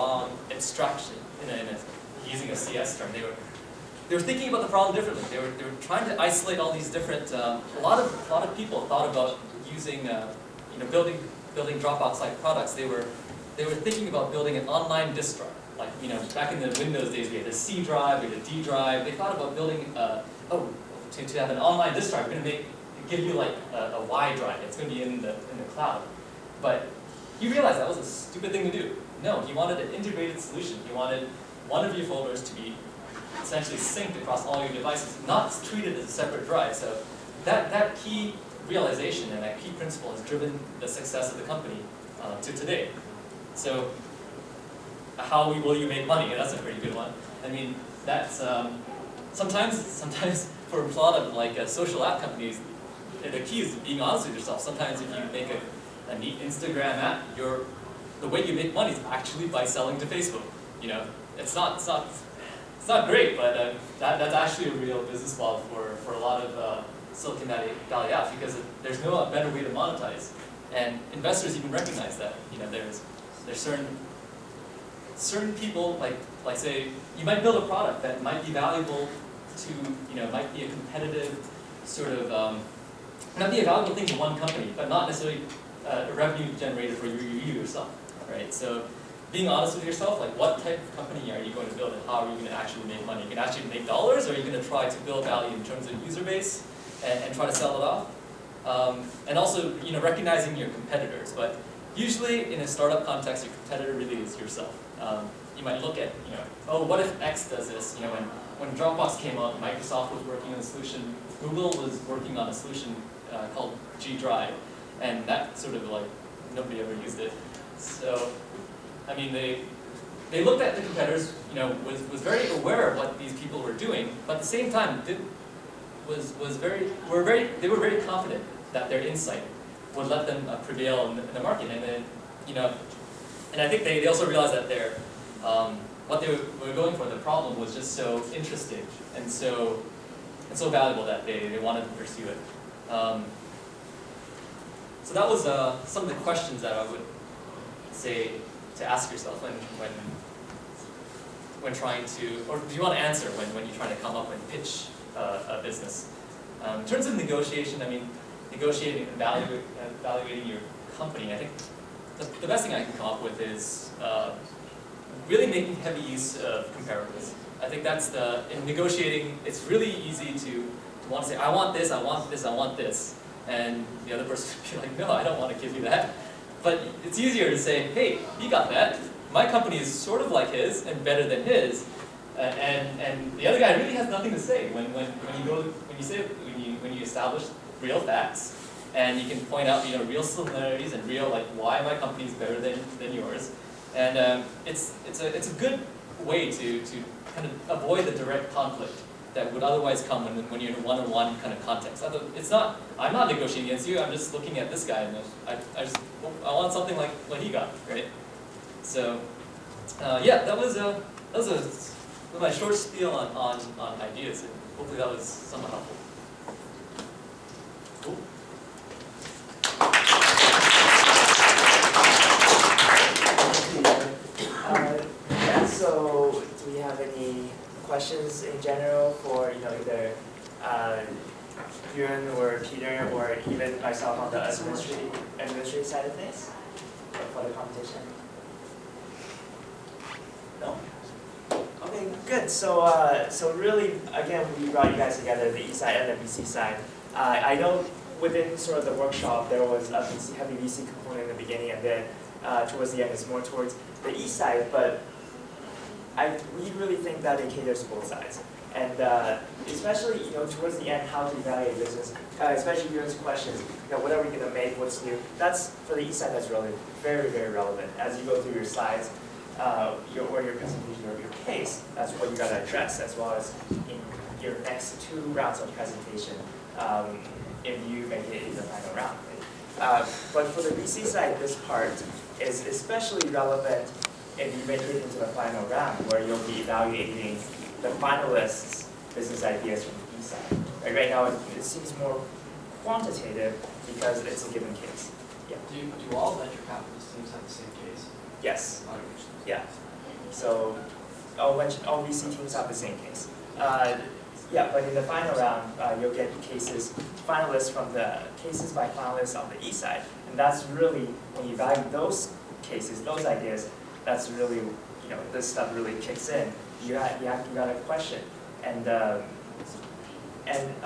wrong abstraction using a CS term. They were thinking about the problem differently. They were trying to isolate all these different. A lot of people thought about using building Dropbox-like products. They were thinking about building an online disk drive. Like back in the Windows days, we had a C drive, we had a D drive. They thought about building to have an online disk drive. We're going to give you like a Y drive. It's going to be in the cloud. But he realized that was a stupid thing to do. No, he wanted an integrated solution. He wanted one of your folders to be essentially synced across all your devices, not treated as a separate drive. So that key realization and that key principle has driven the success of the company to today. So how will you make money? That's a pretty good one. I mean, that's sometimes for a lot of like social app companies, the key is being honest with yourself. Sometimes if you make a neat Instagram app, the way you make money is actually by selling to Facebook. It's not great, but that's actually a real business model for a lot of Silicon Valley apps, because there's no better way to monetize, and investors even recognize that. There's certain people like say you might build a product that might be valuable to might be a competitive sort of might be a valuable thing to one company, but not necessarily a revenue generator for you yourself, right? So being honest with yourself, like what type of company are you going to build and how are you going to actually make money? Are you going to actually make dollars, or are you going to try to build value in terms of user base and try to sell it off? And also, recognizing your competitors. But usually in a startup context, your competitor really is yourself. You might look at, oh, what if X does this? When Dropbox came out, Microsoft was working on a solution, Google was working on a solution called G Drive, and that sort of like nobody ever used it. So, I mean, they looked at the competitors, was very aware of what these people were doing, but at the same time, they were very confident that their insight would let them prevail in the market, and then, and I think they also realized that what they were going for, the problem was just so interesting and so valuable that they wanted to pursue it. So that was some of the questions that I would say to ask yourself when trying to, or do you want to answer when you're trying to come up and pitch a business? In terms of negotiation, I mean, negotiating and evaluating your company, I think the best thing I can come up with is really making heavy use of comparables. I think that's in negotiating, it's really easy to want to say, I want this, I want this, I want this. And the other person would be like, no, I don't want to give you that. But it's easier to say, hey, he got that. My company is sort of like his and better than his. And the other guy really has nothing to say when you establish real facts, and you can point out real similarities and real why my company is better than yours, and it's a good way to kind of avoid the direct conflict that would otherwise come when you're in a one-on-one kind of context. I'm not negotiating against you. I'm just looking at this guy and I want something like what he got, right? So yeah, that was my short spiel on ideas, and hopefully that was somewhat helpful. Cool. Yeah, so do we have any questions in general for either Yuan or Peter or even myself on the administrative side of things for the competition? No? Okay, good. So really, again, we brought you guys together, the E side and the VC side. I know within sort of the workshop there was a heavy VC component in the beginning, and then towards the end it's more towards the E side, but we really think that it caters to both sides. And especially, towards the end, how to evaluate business, especially your questions, what are we going to make, what's new, that's, for the E side, that's really very, very relevant. As you go through your slides, your presentation or your case, that's what you got to address, as well as in your next 2 rounds of presentation, if you make it in the final round. Right? But for the VC side, this part is especially relevant if you make it into the final round, where you'll be evaluating the finalists' business ideas from the E side. Right now, it seems more quantitative because it's a given case. Yeah. Do all venture capitalist teams have the same case? Yes. Yeah. So all VC teams have the same case. Yeah, but in the final round, you'll get cases, finalists from the cases by finalists on the east side. And that's really, when you value those cases, those ideas, that's really, this stuff really kicks in. You got a question. And a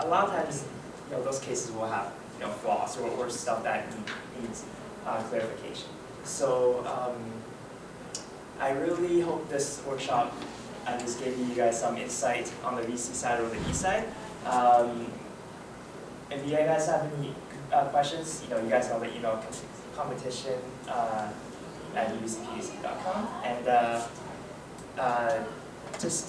lot of times, those cases will have, flaws or stuff that needs clarification. So I really hope this workshop just gave you guys some insight on the VC side or the E side. If you guys have any questions, you guys know the email competition at ubcpvc.com. And just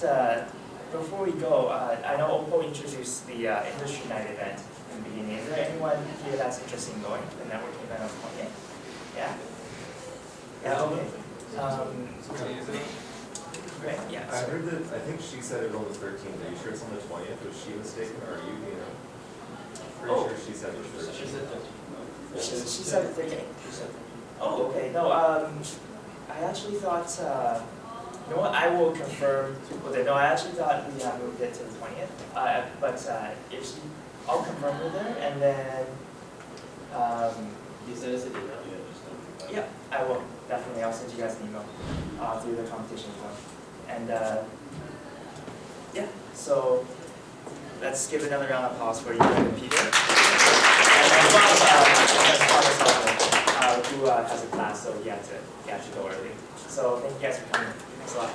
before we go, I know Oppo introduced the Industry Night event in the beginning. Is there anyone here that's interested in going to the networking event on the 20th? Yeah? Yeah, okay. Great, yeah. I heard that, I think she said it on the 13th. Are you sure it's on the 20th? Was she mistaken, or are you, Pretty sure she said it was 13th. She said 13th. Oh, okay. No, I actually thought, you know what, I will confirm with it. No, I actually thought we had moved it to the 20th. But if she, I'll confirm with her, and then, You said it's a email. yeah, I will. Definitely, I'll send you guys an email through the competition form. And yeah, so let's give another round of applause for you and Peter. And as well as who has a class, so he had to go early. So thank you guys for coming. Thanks a lot.